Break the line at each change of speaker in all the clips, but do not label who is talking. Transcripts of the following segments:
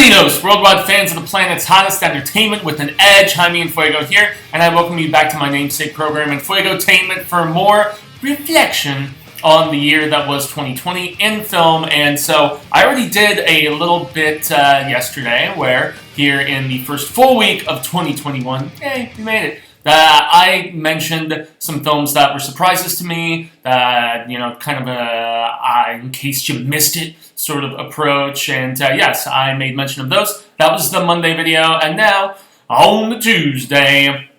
Greetings, worldwide fans of the planet's hottest entertainment with an edge. Jaime En Fuego here, and I welcome you back to my namesake program, Enfuegotainment, for more reflection on the year that was 2020 in film. And so I already did a little bit yesterday, where here in the first full week of 2021, we made it. I mentioned some films that were surprises to me, kind of in case you missed it sort of approach, and yes, I made mention of those. That was the Monday video, and now, on the Tuesday,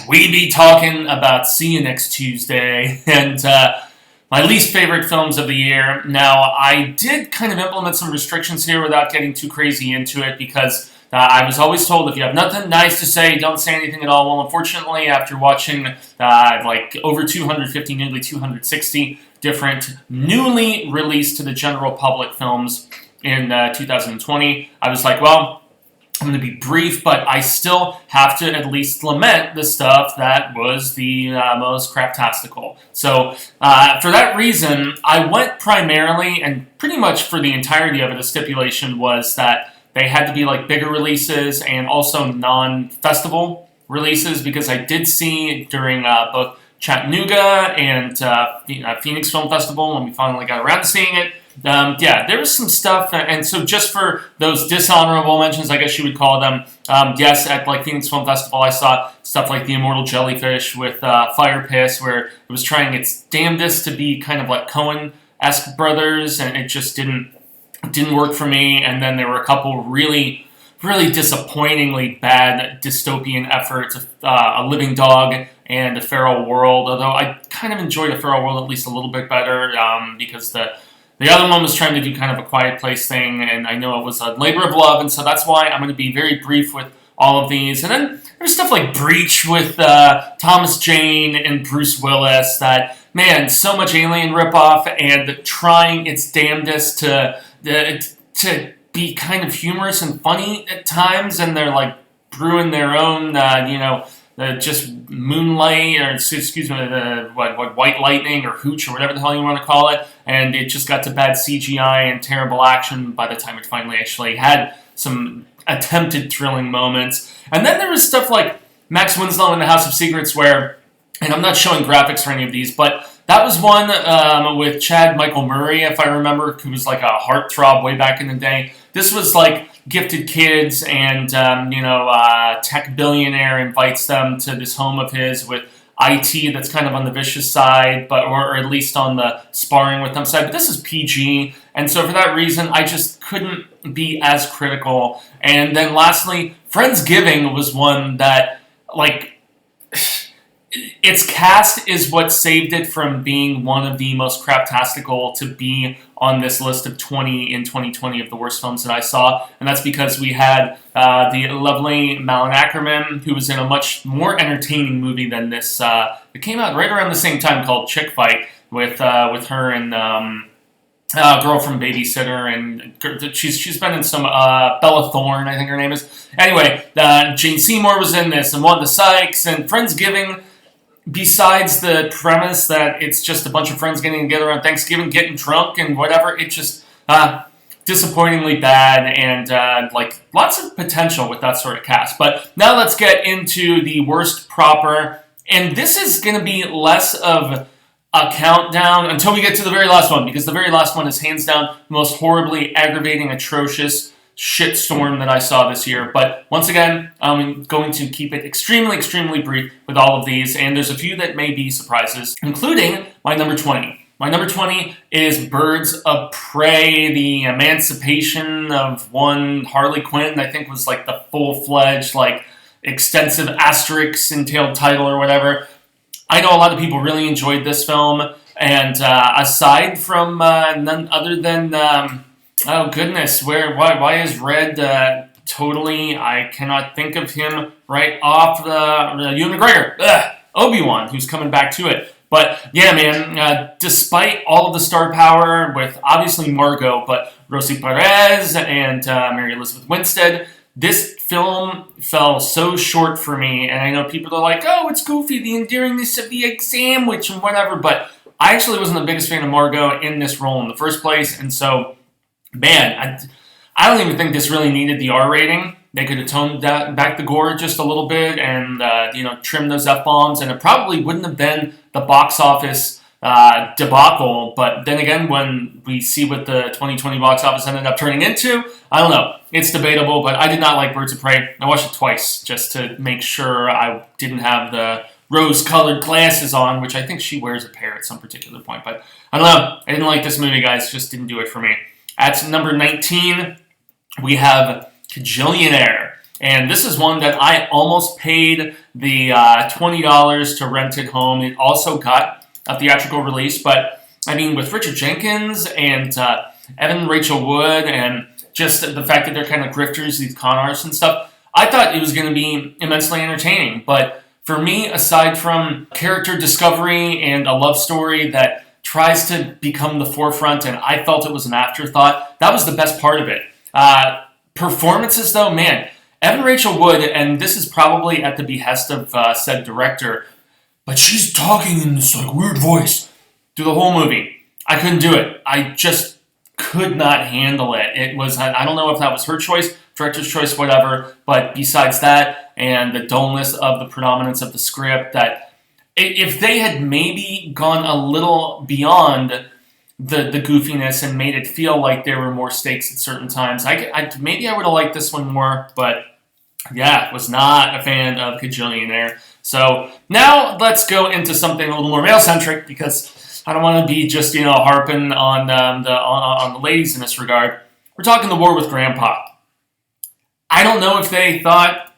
we be talking about See You Next Tuesday, and my least favorite films of the year. Now, I did kind of implement some restrictions here without getting too crazy into it, because I was always told if you have nothing nice to say, don't say anything at all. Well, unfortunately, after watching over 250, nearly 260 different newly released to the general public films in 2020, I was like, well, I'm going to be brief, but I still have to at least lament the stuff that was the most craptastical. So, for that reason, I went primarily, and pretty much for the entirety of it, the stipulation was that they had to be like bigger releases and also non-festival releases, because I did see during both Chattanooga and Phoenix Film Festival, when we finally got around to seeing it, there was some stuff, and so just for those dishonorable mentions, I guess you would call them, yes, at like Phoenix Film Festival, I saw stuff like The Immortal Jellyfish with Fire Piss, where it was trying its damnedest to be kind of like Coen-esque brothers, and it just didn't work for me. And then there were a couple really, really disappointingly bad dystopian efforts, A Living Dog and A Ferrell World, although I kind of enjoyed A Ferrell World at least a little bit better, because the other one was trying to do kind of a Quiet Place thing, and I know it was a labor of love, and so that's why I'm going to be very brief with all of these. And then there's stuff like Breach with Thomas Jane and Bruce Willis, that, man, so much Alien ripoff, and trying its damnedest to be kind of humorous and funny at times, and they're like brewing their own, just Moonlight, or excuse me, what White Lightning or Hooch or whatever the hell you want to call it, and it just got to bad CGI and terrible action by the time it finally actually had some attempted thrilling moments. And then there was stuff like Max Winslow in The House of Secrets, where, and I'm not showing graphics for any of these, but that was one with Chad Michael Murray, if I remember, who was like a heartthrob way back in the day. This was like gifted kids, and tech billionaire invites them to this home of his with IT that's kind of on the vicious side, or at least on the sparring with them side. But this is PG, and so for that reason, I just couldn't be as critical. And then lastly, Friendsgiving was one that, like, its cast is what saved it from being one of the most craptastical to be on this list of 20 in 2020 of the worst films that I saw. And that's because we had the lovely Malin Ackerman, who was in a much more entertaining movie than this. It came out right around the same time, called Chick Fight, with her and girl from Babysitter, and she's been in some Bella Thorne, I think her name is. Anyway, Jane Seymour was in this, and Wanda Sykes, and Friendsgiving. Besides the premise that it's just a bunch of friends getting together on Thanksgiving, getting drunk and whatever, it just disappointingly bad, and lots of potential with that sort of cast. But now let's get into the worst proper, and this is going to be less of a countdown until we get to the very last one, because the very last one is hands down the most horribly aggravating, atrocious shitstorm that I saw this year. But once again, I'm going to keep it extremely, extremely brief with all of these, and there's a few that may be surprises, including my number 20. My number 20 is Birds of Prey, the emancipation of one Harley Quinn. I think was like the full-fledged, like, extensive asterisk entailed title or whatever. I know a lot of people really enjoyed this film, and aside from none other than oh goodness, why is Red totally, I cannot think of him right off the Ewan McGregor, Obi-Wan, who's coming back to it. But yeah, man, despite all of the star power with obviously Margot, but Rosie Perez and Mary Elizabeth Winstead, this film fell so short for me. And I know people are like, oh, it's goofy, the endearingness of the egg sandwich and whatever, but I actually wasn't the biggest fan of Margot in this role in the first place, and so, man, I don't even think this really needed the R rating. They could have toned back the gore just a little bit and, trimmed those F-bombs, and it probably wouldn't have been the box office debacle. But then again, when we see what the 2020 box office ended up turning into, I don't know. It's debatable, but I did not like Birds of Prey. I watched it twice just to make sure I didn't have the rose-colored glasses on, which I think she wears a pair at some particular point. But I don't know. I didn't like this movie, guys. Just didn't do it for me. At number 19, we have Kajillionaire. And this is one that I almost paid the $20 to rent it home. It also got a theatrical release, but I mean, with Richard Jenkins and Evan Rachel Wood, and just the fact that they're kind of grifters, these con artists and stuff, I thought it was going to be immensely entertaining. But for me, aside from character discovery and a love story that tries to become the forefront, and I felt it was an afterthought, that was the best part of it. Performances, though, man, Evan Rachel Wood, and this is probably at the behest of said director, but she's talking in this like weird voice through the whole movie. I couldn't do it. I just could not handle it. It was, I don't know if that was her choice, director's choice, whatever, but besides that and the dullness of the predominance of the script, that if they had maybe gone a little beyond the goofiness and made it feel like there were more stakes at certain times, maybe I would have liked this one more, but yeah, was not a fan of Kajillionaire. So now let's go into something a little more male-centric, because I don't want to be just, harping on the ladies in this regard. We're talking The War with Grandpa. I don't know if they thought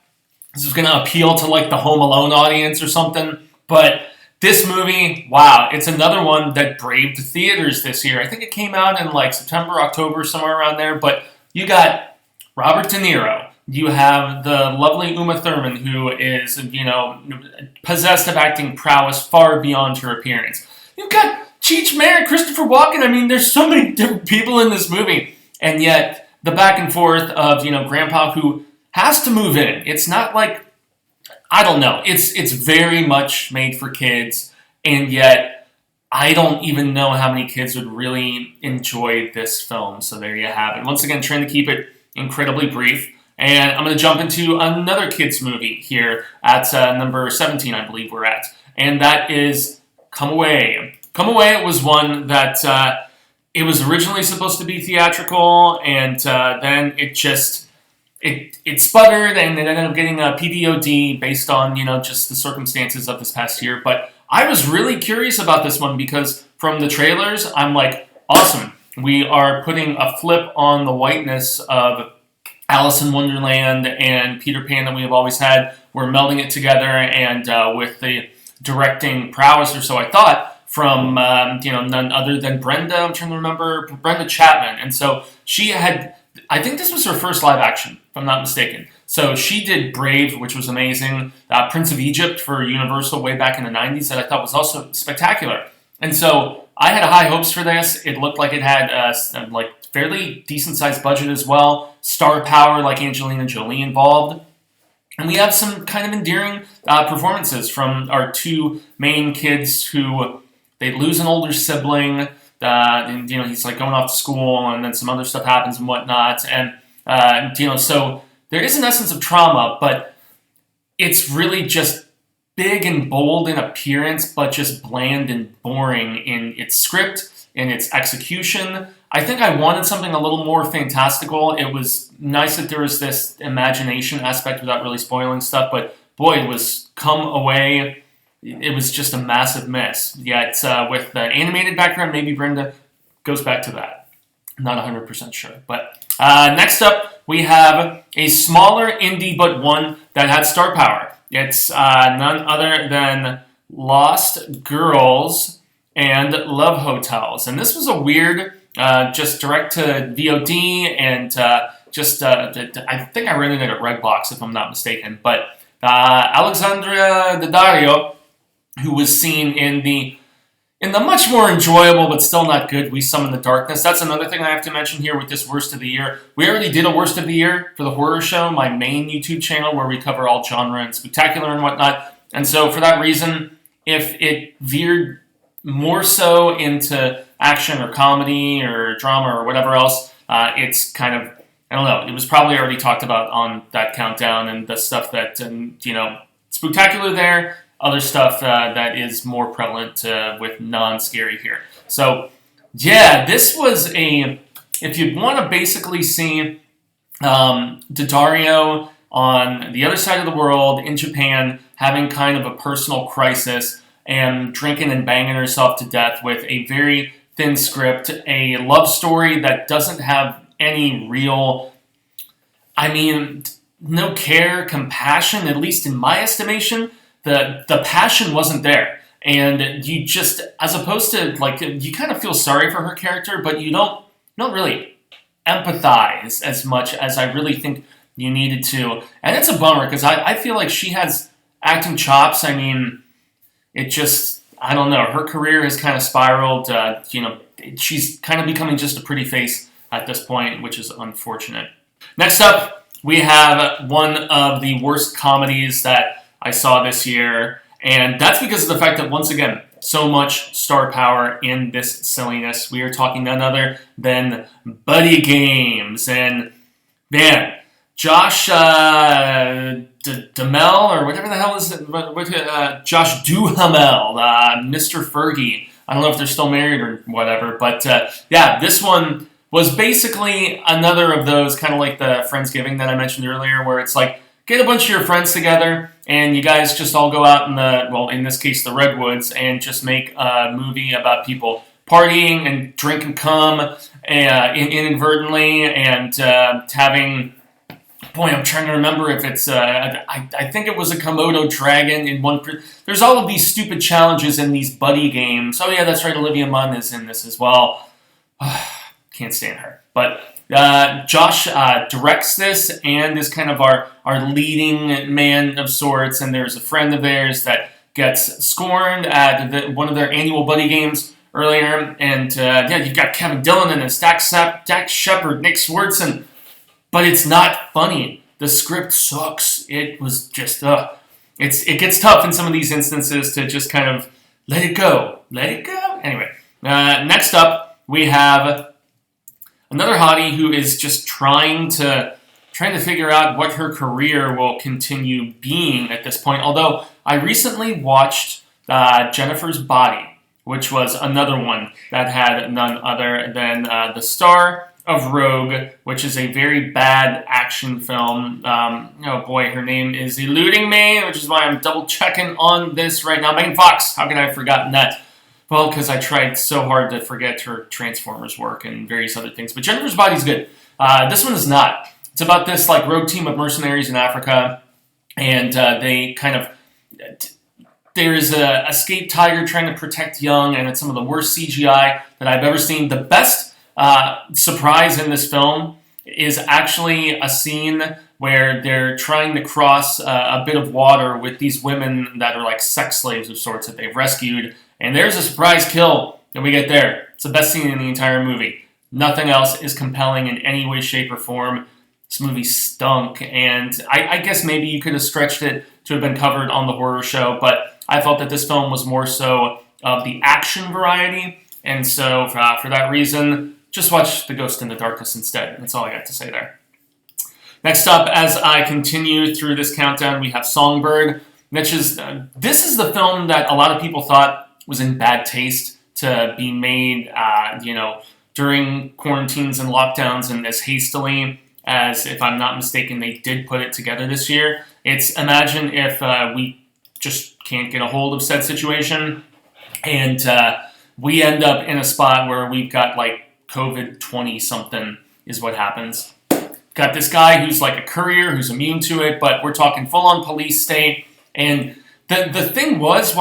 this was going to appeal to like the Home Alone audience or something, but this movie, wow, it's another one that braved the theaters this year. I think it came out in like September, October, somewhere around there, but you got Robert De Niro. You have the lovely Uma Thurman, who is, possessed of acting prowess far beyond her appearance. You've got Cheech Marin, Christopher Walken. I mean, there's so many different people in this movie. And yet, the back and forth of, Grandpa, who has to move in. It's not like, I don't know. It's very much made for kids. And yet, I don't even know how many kids would really enjoy this film. So there you have it. Once again, trying to keep it incredibly brief. And I'm going to jump into another kids movie here at number 17, I believe we're at. And that is Come Away. Come Away was one that it was originally supposed to be theatrical, and then it just, it sputtered, and it ended up getting a PVOD based on, just the circumstances of this past year. But I was really curious about this one because from the trailers, I'm like, awesome. We are putting a flip on the whiteness of Alice in Wonderland and Peter Pan that we have always had. We're melding it together, and with the directing prowess, or so I thought, from none other than Brenda. I'm trying to remember Brenda Chapman, and so she had. I think this was her first live action, if I'm not mistaken. So she did Brave, which was amazing. Prince of Egypt for Universal way back in the 90s that I thought was also spectacular. And so I had high hopes for this. It looked like it had fairly decent-sized budget as well. Star power like Angelina Jolie involved. And we have some kind of endearing performances from our two main kids who they lose an older sibling. And, he's like going off to school, and then some other stuff happens and whatnot. And, so there is an essence of trauma, but it's really just big and bold in appearance, but just bland and boring in its script, in its execution. I think I wanted something a little more fantastical. It was nice that there was this imagination aspect without really spoiling stuff, but boy, it was Come Away. It was just a massive mess. Yet with the animated background, maybe Brenda goes back to that. Not 100% sure. But next up, we have a smaller indie, but one that had star power. It's none other than Lost Girls and Love Hotels. And this was a weird, just direct to VOD, and I think I rented it at Redbox, if I'm not mistaken. But Alexandria Daddario, who was seen in the much more enjoyable but still not good We Summon the Darkness. That's another thing I have to mention here with this Worst of the Year. We already did a Worst of the Year for the horror show, my main YouTube channel, where we cover all genre and spectacular and whatnot. And so for that reason, if it veered more so into action or comedy or drama or whatever else, it's kind of I don't know. It was probably already talked about on that countdown and the stuff that, spectacular there. Other stuff that is more prevalent with non-scary here. So, yeah, this was if you want to basically see Daddario on the other side of the world in Japan having kind of a personal crisis and drinking and banging herself to death with a very thin script, a love story that doesn't have any real, no care, compassion, at least in my estimation. The passion wasn't there. And you just, as opposed to, you kind of feel sorry for her character, but you don't really empathize as much as I really think you needed to. And it's a bummer, because I feel like she has acting chops. It just, I don't know. Her career has kind of spiraled. She's kind of becoming just a pretty face at this point, which is unfortunate. Next up, we have one of the worst comedies that I saw this year, and that's because of the fact that, once again, so much star power in this silliness. We are talking none other than Buddy Games, and man, Josh Duhamel, or whatever the hell is it, Josh Duhamel, Mr. Fergie. I don't know if they're still married or whatever, but yeah, this one was basically another of those, kind of like the Friendsgiving that I mentioned earlier, where it's like, get a bunch of your friends together, and you guys just all go out in this case, the Redwoods, and just make a movie about people partying and drinking cum inadvertently, and having, boy, I'm trying to remember if it's, I think it was a Komodo dragon in one. There's all of these stupid challenges in these buddy games. Oh yeah, that's right, Olivia Munn is in this as well. Can't stand her. But Josh directs this and is kind of our leading man of sorts, and there's a friend of theirs that gets scorned at one of their annual buddy games earlier, and you've got Kevin Dillon and Dak Shepard, Nick Swardson, but it's not funny. The script sucks. It was just, it gets tough in some of these instances to just kind of let it go. Anyway, next up, we have another hottie who is just trying to figure out what her career will continue being at this point. Although I recently watched Jennifer's Body, which was another one that had none other than the star of Rogue, which is a very bad action film. Oh boy, her name is eluding me, which is why I'm double checking on this right now. Megan Fox, how could I have forgotten that? Well, because I tried so hard to forget her Transformers work and various other things. But Jennifer's Body's good. This one is not. It's about this rogue team of mercenaries in Africa, and they kind of... There is a escaped tiger trying to protect young, and it's some of the worst CGI that I've ever seen. The best surprise in this film is actually a scene where they're trying to cross a bit of water with these women that are like sex slaves of sorts that they've rescued. And there's a surprise kill that we get there. It's the best scene in the entire movie. Nothing else is compelling in any way, shape, or form. This movie stunk, and I guess maybe you could have stretched it to have been covered on the horror show, but I felt that this film was more so of the action variety, and so for that reason, just watch The Ghost in the Darkness instead. That's all I got to say there. Next up, as I continue through this countdown, we have Songbird, which is, this is the film that a lot of people thought was in bad taste to be made, during quarantines and lockdowns and as hastily as, if I'm not mistaken, they did put it together this year. It's, imagine if we just can't get a hold of said situation and we end up in a spot where we've got COVID 20-something is what happens. Got this guy who's like a courier who's immune to it, but we're talking full-on police state. And the thing was,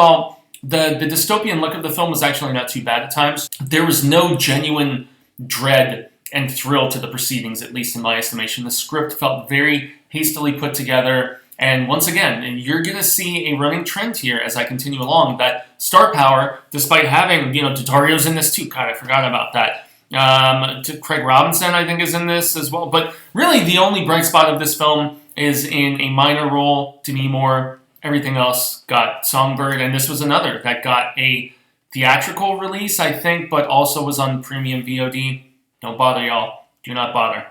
the dystopian look of the film was actually not too bad at times. There was no genuine dread and thrill to the proceedings, at least in my estimation. The script felt very hastily put together. And once again, you're going to see a running trend here as I continue along, that star power, despite having, Daddario's in this too. God, I forgot about that. Craig Robinson, I think, is in this as well. But really, the only bright spot of this film is in a minor role, Demi Moore. Everything else got Songbird, and this was another that got a theatrical release, I think, but also was on premium VOD. Don't bother, y'all. Do not bother.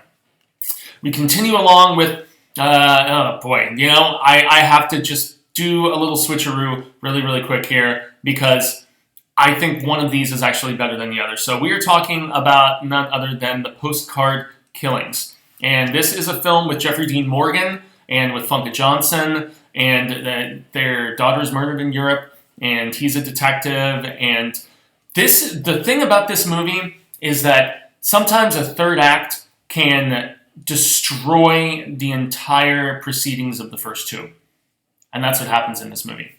we continue along with, oh boy, I have to just do a little switcheroo really, really quick here because I think one of these is actually better than the other. So we are talking about none other than the Postcard Killings. And this is a film with Jeffrey Dean Morgan and with Funke Johnson, and their daughter is murdered in Europe, and he's a detective. And the thing about this movie is that sometimes a third act can destroy the entire proceedings of the first two. And that's what happens in this movie.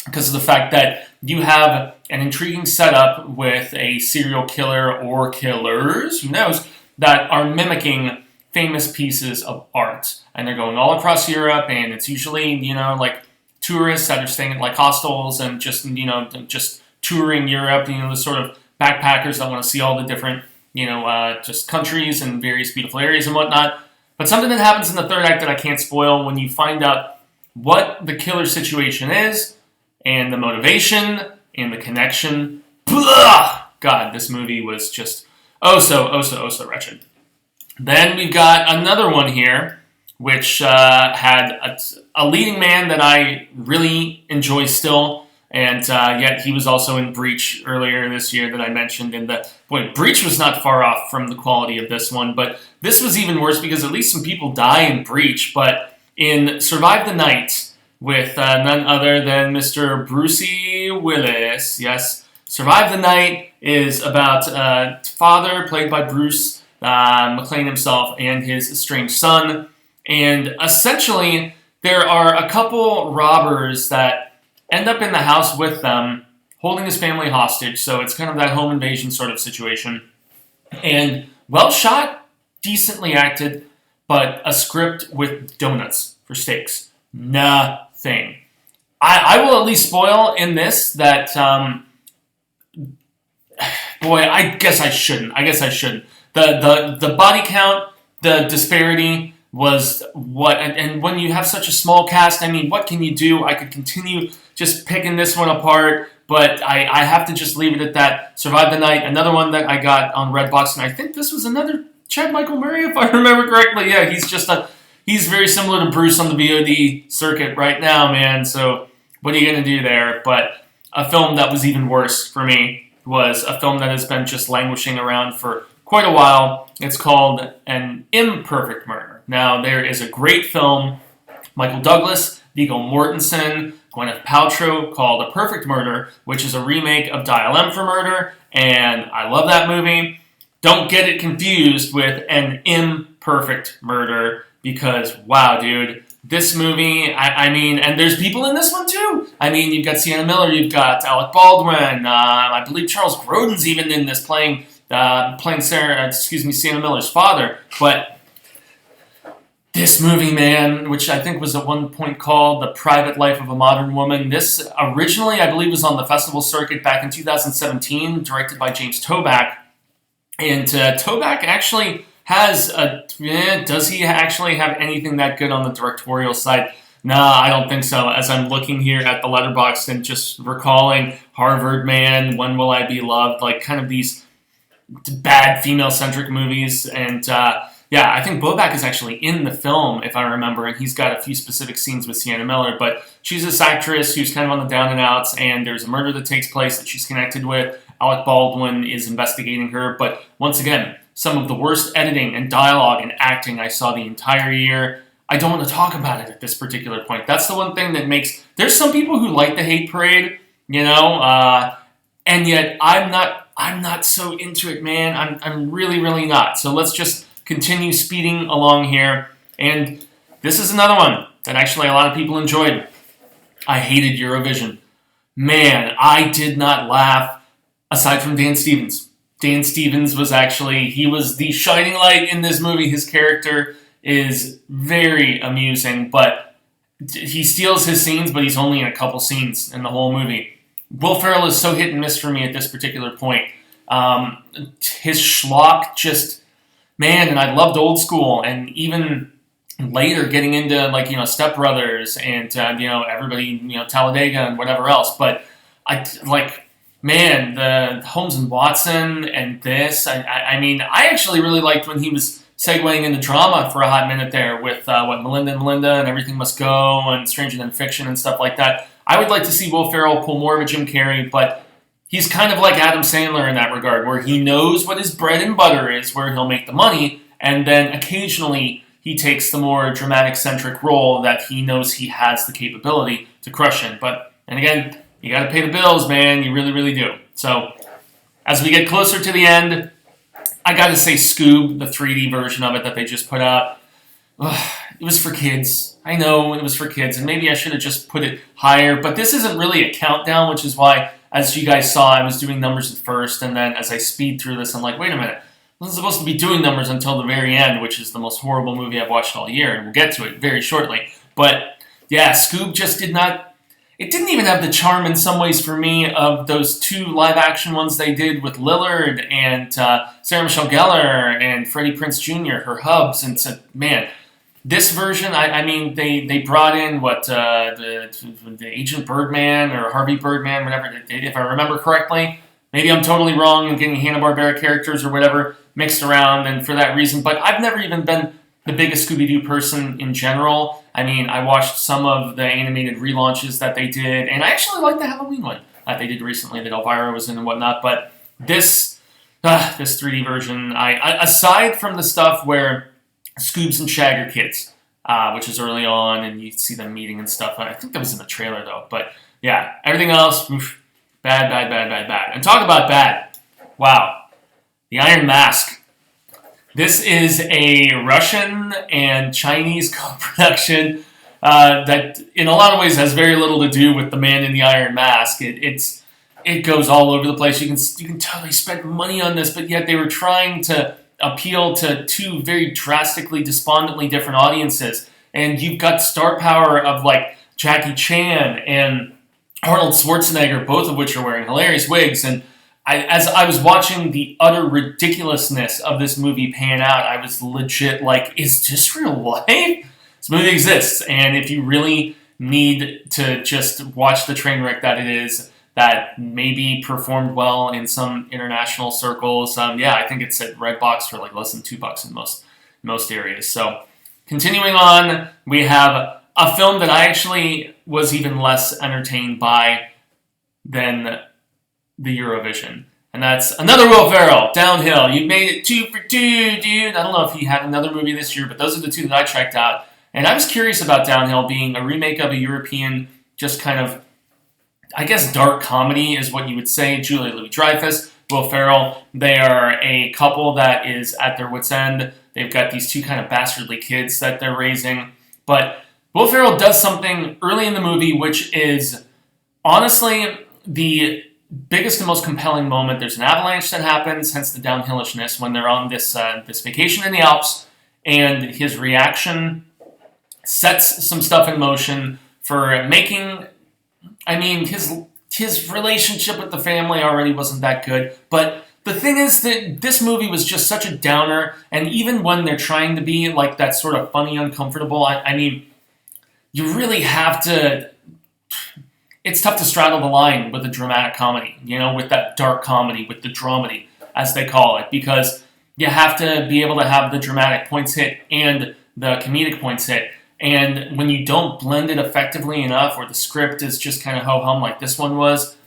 Because of the fact that you have an intriguing setup with a serial killer or killers, who knows, that are mimicking famous pieces of art. And they're going all across Europe, and it's usually, like tourists that are staying at like hostels and just touring Europe, the sort of backpackers that want to see all the different, just countries and various beautiful areas and whatnot. But something that happens in the third act that I can't spoil when you find out what the killer situation is, and the motivation, and the connection. Blah! God, this movie was just oh so wretched. Then we've got another one here, which had a leading man that I really enjoy still, and yet he was also in Breach earlier this year that I mentioned. And Breach was not far off from the quality of this one, but this was even worse because at least some people die in Breach. But in Survive the Night, with none other than Mr. Brucey Willis. Yes, Survive the Night is about father, played by Bruce McLean himself, and his estranged son. And essentially, there are a couple robbers that end up in the house with them, holding his family hostage. So it's kind of that home invasion sort of situation. And well shot, decently acted, but a script with donuts for steaks. Nothing. I will at least spoil in this that, I guess I shouldn't. The body count, the disparity was what, and when you have such a small cast, what can you do? I could continue just picking this one apart, but I have to just leave it at that. Survive the Night, another one that I got on Redbox, and I think this was another Chad Michael Murray, if I remember correctly. Yeah, he's very similar to Bruce on the VOD circuit right now, man. So what are you going to do there? But a film that was even worse for me was a film that has been just languishing around for quite a while. It's called An Imperfect Murder. Now, there is a great film, Michael Douglas, Viggo Mortensen, Gwyneth Paltrow, called A Perfect Murder, which is a remake of Dial M for Murder, and I love that movie. Don't get it confused with An Imperfect Murder, because, wow, dude, this movie, and there's people in this one too. You've got Sienna Miller, you've got Alec Baldwin, I believe Charles Grodin's even in this playing Sienna Miller's father. But this movie, man, which I think was at one point called The Private Life of a Modern Woman, this originally, I believe, was on the festival circuit back in 2017, directed by James Toback. And Toback actually has does he actually have anything that good on the directorial side? Nah, I don't think so. As I'm looking here at the letterbox and just recalling Harvard Man, When Will I Be Loved, like kind of these bad female-centric movies. And I think Bobak is actually in the film, if I remember, and he's got a few specific scenes with Sienna Miller. But she's this actress who's kind of on the down and outs, and there's a murder that takes place that she's connected with. Alec Baldwin is investigating her. But once again, some of the worst editing and dialogue and acting I saw the entire year. I don't want to talk about it at this particular point. That's the one thing that makes... There's some people who like the hate parade, and yet I'm not so into it, man. I'm really, really not. So let's just continue speeding along here. And this is another one that actually a lot of people enjoyed. I hated Eurovision. Man, I did not laugh aside from Dan Stevens. Dan Stevens was he was the shining light in this movie. His character is very amusing, but he steals his scenes, but he's only in a couple scenes in the whole movie. Will Ferrell is so hit and miss for me at this particular point. His schlock just, man, and I loved Old School, and even later getting into Step Brothers and everybody, Talladega and whatever else. But man, the Holmes and Watson and this, I actually really liked when he was segueing into drama for a hot minute there with Melinda and Melinda and Everything Must Go and Stranger Than Fiction and stuff like that. I would like to see Will Ferrell pull more of a Jim Carrey, but he's kind of like Adam Sandler in that regard, where he knows what his bread and butter is, where he'll make the money, and then occasionally he takes the more dramatic-centric role that he knows he has the capability to crush in. And again, you got to pay the bills, man. You really, really do. So, as we get closer to the end, I got to say Scoob, the 3D version of it that they just put out, it was for kids. I know it was for kids, and maybe I should have just put it higher, but this isn't really a countdown, which is why, as you guys saw, I was doing numbers at first, and then as I speed through this, I'm like, wait a minute. I wasn't supposed to be doing numbers until the very end, which is the most horrible movie I've watched all year, and we'll get to it very shortly. But, yeah, Scoob just did not... It didn't even have the charm in some ways for me of those 2 live-action ones they did with Lillard and Sarah Michelle Gellar and Freddie Prinze Jr., her hubs, and said, man, this version, I mean, they brought in, the Agent Birdman or Harvey Birdman, whatever, if I remember correctly. Maybe I'm totally wrong and getting Hanna-Barbera characters or whatever mixed around, and for that reason, but I've never even been the biggest ScoobyDoo person in general. I mean, I watched some of the animated relaunches that they did, and I actually like the Halloween one that they did recently that Elvira was in and whatnot, but this 3D version, aside from the stuff where Scoobs and Shag are kids, which is early on, and you see them meeting and stuff, I think that was in the trailer, though, but yeah, everything else, bad. And talk about bad. Wow. The Iron Mask. This is a Russian and Chinese co-production that, in a lot of ways, has very little to do with the Man in the Iron Mask. It goes all over the place. You can tell they spent money on this, but yet they were trying to appeal to 2 very drastically, despondently different audiences. And you've got star power of like Jackie Chan and Arnold Schwarzenegger, both of which are wearing hilarious wigs, and as I was watching the utter ridiculousness of this movie pan out, I was legit like, is this real life? This movie exists, and if you really need to just watch the train wreck that it is, that maybe performed well in some international circles, I think it's at Redbox for like less than $2 in most areas. So, continuing on, we have a film that I actually was even less entertained by than the Eurovision. And that's another Will Ferrell, Downhill. You made it 2 for 2, dude. I don't know if he had another movie this year, but those are the 2 that I checked out. And I was curious about Downhill being a remake of a European, just kind of, I guess, dark comedy is what you would say. Julia Louis-Dreyfus, Will Ferrell. They are a couple that is at their wits' end. They've got these 2 kind of bastardly kids that they're raising. But Will Ferrell does something early in the movie, which is honestly the biggest and most compelling moment. There's an avalanche that happens, hence the downhillishness, when they're on this vacation in the Alps, and his reaction sets some stuff in motion for making, I mean, his relationship with the family already wasn't that good, but the thing is that this movie was just such a downer, and even when they're trying to be like that sort of funny, uncomfortable, I mean, you really have to... It's tough to straddle the line with a dramatic comedy, with that dark comedy, with the dramedy, as they call it, because you have to be able to have the dramatic points hit and the comedic points hit. And when you don't blend it effectively enough, or the script is just kind of ho-hum like this one was,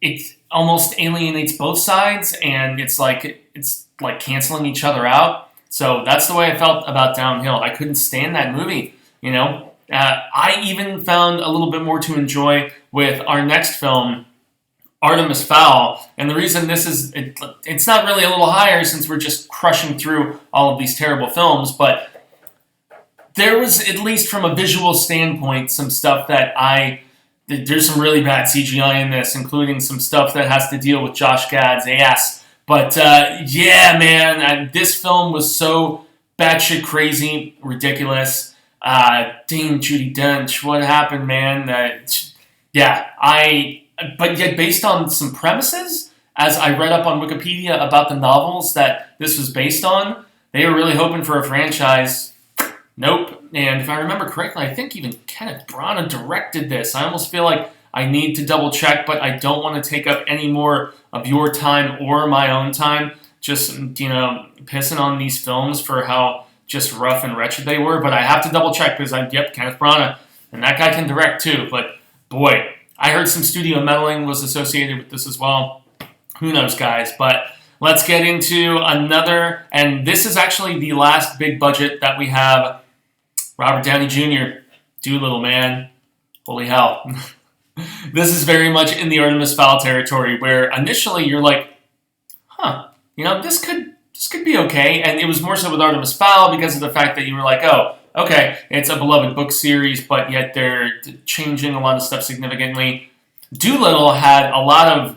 it almost alienates both sides, and it's like canceling each other out. So that's the way I felt about Downhill. I couldn't stand that movie, I even found a little bit more to enjoy with our next film, Artemis Fowl. And the reason it's not really a little higher since we're just crushing through all of these terrible films, but there was, at least from a visual standpoint, some stuff that there's some really bad CGI in this, including some stuff that has to deal with Josh Gad's ass. But this film was so batshit crazy, ridiculous. Dang, Judi Dench, what happened, man? But yet based on some premises, as I read up on Wikipedia about the novels that this was based on, they were really hoping for a franchise. Nope. And if I remember correctly, I think even Kenneth Branagh directed this. I almost feel like I need to double check, but I don't want to take up any more of your time or my own time. just, pissing on these films for how just rough and wretched they were, but I have to double check because Kenneth Branagh, and that guy can direct too, but boy, I heard some studio meddling was associated with this as well. Who knows, guys, but let's get into another, and this is actually the last big budget that we have. Robert Downey Jr., Dolittle, man. Holy hell. This is very much in the Artemis Fowl territory, where initially you're like, this could be okay, and it was more so with Artemis Fowl because of the fact that you were like, oh, okay, it's a beloved book series, but yet they're changing a lot of stuff significantly. Dolittle had a lot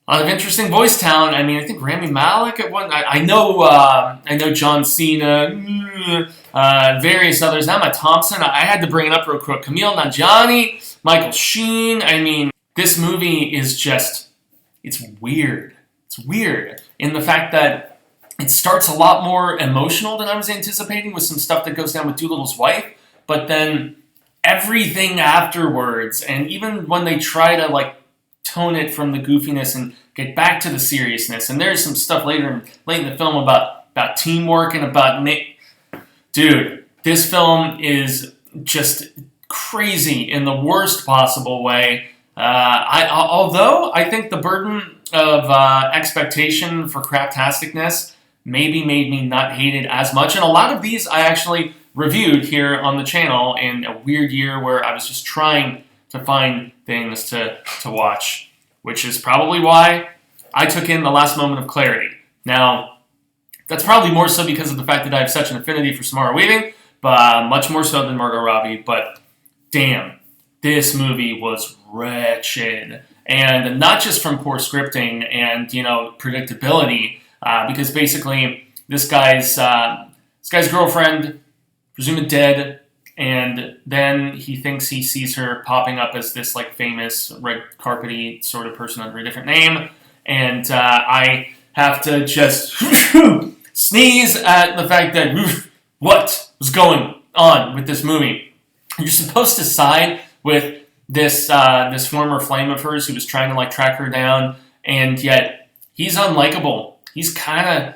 of interesting voice talent. I mean, I think Rami Malek at one. I know John Cena, various others. Emma Thompson. I had to bring it up real quick. Camille Nanjiani, Michael Sheen. I mean, this movie is just, it's weird. It's weird in the fact that it starts a lot more emotional than I was anticipating with some stuff that goes down with Doolittle's wife, but then everything afterwards, and even when they try to tone it from the goofiness and get back to the seriousness, and there's some stuff late in the film about teamwork and about dude, this film is just crazy in the worst possible way. Although I think the burden of expectation for craptasticness maybe made me not hate it as much. And a lot of these I actually reviewed here on the channel in a weird year where I was just trying to find things to watch, which is probably why I took in The Last Moment of Clarity. Now, that's probably more so because of the fact that I have such an affinity for Samara Weaving, but much more so than Margot Robbie. But damn, this movie was wretched. And not just from poor scripting and, predictability, because basically this guy's girlfriend, presumed dead, and then he thinks he sees her popping up as this famous red carpety sort of person under a different name, and I have to just sneeze at the fact that what was going on with this movie. You're supposed to side with this former flame of hers who was trying to track her down, and yet he's unlikable. He's kind of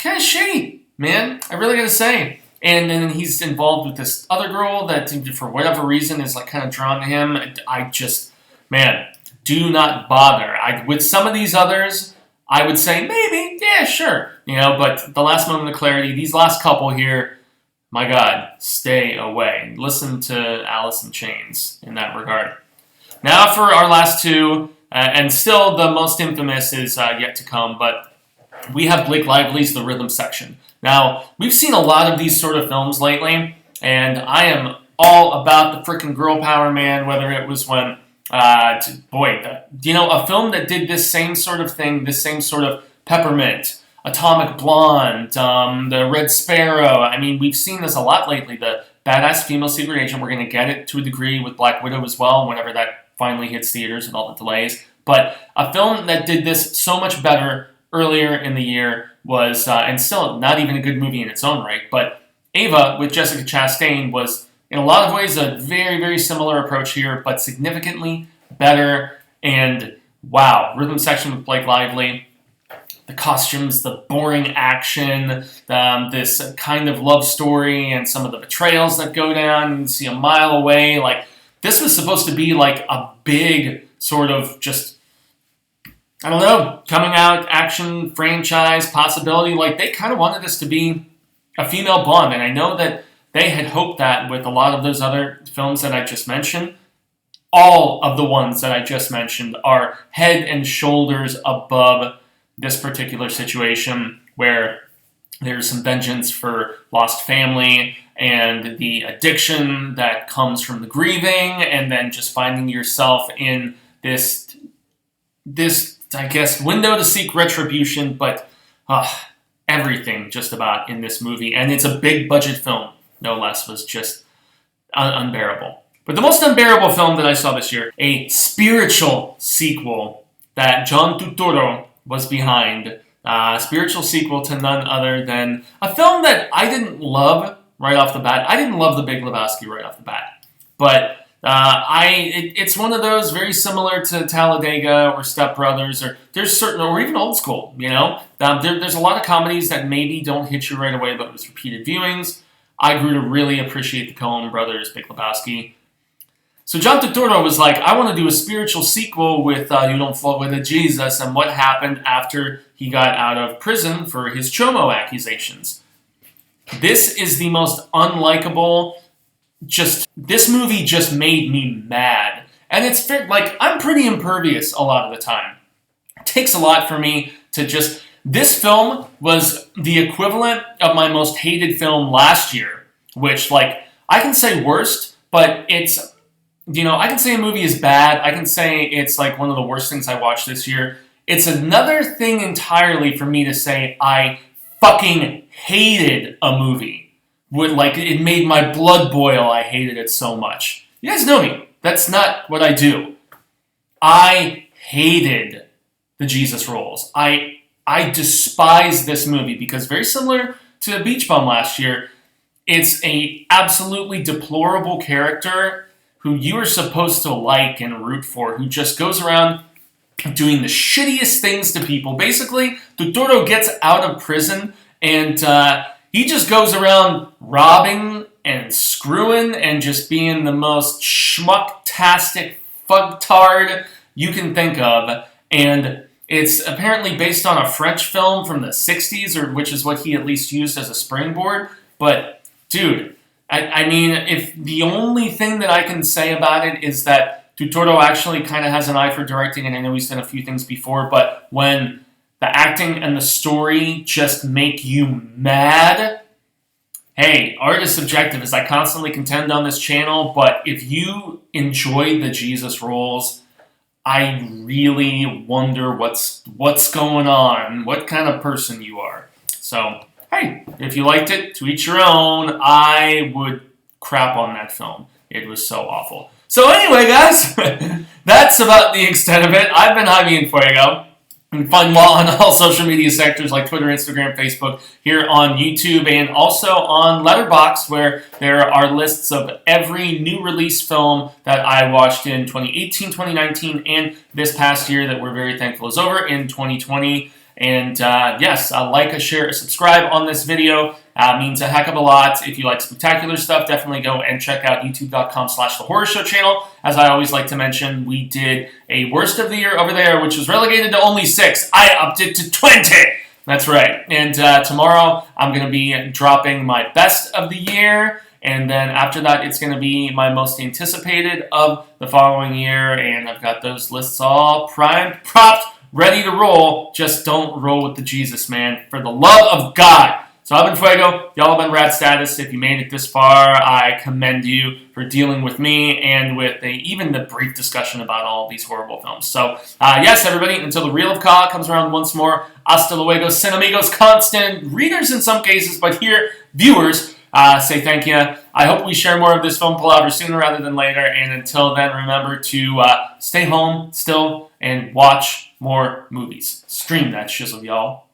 shitty, man. I really gotta say. And then he's involved with this other girl that, for whatever reason, is kind of drawn to him. I just, man, do not bother. With some of these others, I would say maybe, yeah, sure, But The Last Moment of Clarity, these last couple here, my God, stay away. Listen to Alice in Chains in that regard. Now for our last two, and still the most infamous is yet to come, but we have Blake Lively's The Rhythm Section. Now, we've seen a lot of these sort of films lately, and I am all about the frickin' girl power, man, whether it was when, a film that did this same sort of thing, this same sort of Peppermint, Atomic Blonde, the Red Sparrow. I mean, we've seen this a lot lately. The badass female secret agent, we're going to get it to a degree with Black Widow as well, whenever that finally hits theaters with all the delays. But a film that did this so much better earlier in the year was, and still not even a good movie in its own right, but Ava with Jessica Chastain was, in a lot of ways, a very, very similar approach here, but significantly better. And wow, Rhythm Section with Blake Lively, the costumes, the boring action, this kind of love story, and some of the betrayals that go down, you see a mile away. This was supposed to be a big sort of just, I don't know, coming out action franchise possibility. They kind of wanted this to be a female Bond, and I know that they had hoped that with a lot of those other films that I just mentioned. All of the ones that I just mentioned are head and shoulders above this particular situation, where there's some vengeance for lost family and the addiction that comes from the grieving, and then just finding yourself in this I guess, window to seek retribution, but everything just about in this movie, and it's a big budget film, no less, was just unbearable. But the most unbearable film that I saw this year, a spiritual sequel that John Turturro was behind, spiritual sequel to none other than a film that I didn't love right off the bat. I didn't love The Big Lebowski right off the bat, but It's one of those very similar to Talladega or Step Brothers, or there's certain, or even Old School. There's a lot of comedies that maybe don't hit you right away, but with repeated viewings, I grew to really appreciate the Coen Brothers, Big Lebowski. So John Turturro was like, I want to do a spiritual sequel with You Don't Float With a Jesus, and what happened after he got out of prison for his Chomo accusations. This is the most unlikable. This movie just made me mad. And it's like, I'm pretty impervious a lot of the time. It takes a lot for me to just... This film was the equivalent of my most hated film last year, which, like, I can say worst, but it's... I can say a movie is bad. I can say it's, like, one of the worst things I watched this year. It's another thing entirely for me to say I fucking hated a movie. It made my blood boil. I hated it so much. You guys know me. That's not what I do. I hated the Jesus Rolls. I despise this movie because, very similar to Beach Bum last year, it's a absolutely deplorable character who you are supposed to like and root for, who just goes around doing the shittiest things to people. Basically, Turturro gets out of prison and he just goes around robbing and screwing and just being the most schmucktastic fucktard you can think of. And it's apparently based on a French film from the 60s, which is what he at least used as a springboard. But, dude, I mean, if the only thing that I can say about it is that Turturro actually kind of has an eye for directing, and I know he's done a few things before, but when the acting and the story just make you mad. Hey, art is subjective, as I constantly contend on this channel, but if you enjoy the Jesus Rolls, I really wonder what's going on, what kind of person you are. So, hey, if you liked it, to each your own. I would crap on that film. It was so awful. So anyway, guys, that's about the extent of it. I've been Jaime En Fuego. You can find me on all social media sectors like Twitter, Instagram, Facebook, here on YouTube, and also on Letterboxd, where there are lists of every new release film that I watched in 2018, 2019, and this past year that we're very thankful is over in 2020. And yes, like, share, subscribe on this video. Means a heck of a lot. If you like spectacular stuff, definitely go and check out youtube.com/The Horror Show channel. As I always like to mention, we did a worst of the year over there, which was relegated to only 6. I upped it to 20. That's right. And tomorrow, I'm going to be dropping my best of the year. And then after that, it's going to be my most anticipated of the following year. And I've got those lists all primed, propped, ready to roll. Just don't roll with the Jesus, man. For the love of God. So I've been Fuego. Y'all have been Rad Status. If you made it this far, I commend you for dealing with me and with even the brief discussion about all these horrible films. So, yes, everybody, until the Reel of Ka comes around once more, hasta luego, cinemigos, constant readers in some cases, but here, viewers, say thank you. I hope we share more of this film palaver sooner rather than later. And until then, remember to stay home still and watch more movies. Stream that shizzle, y'all.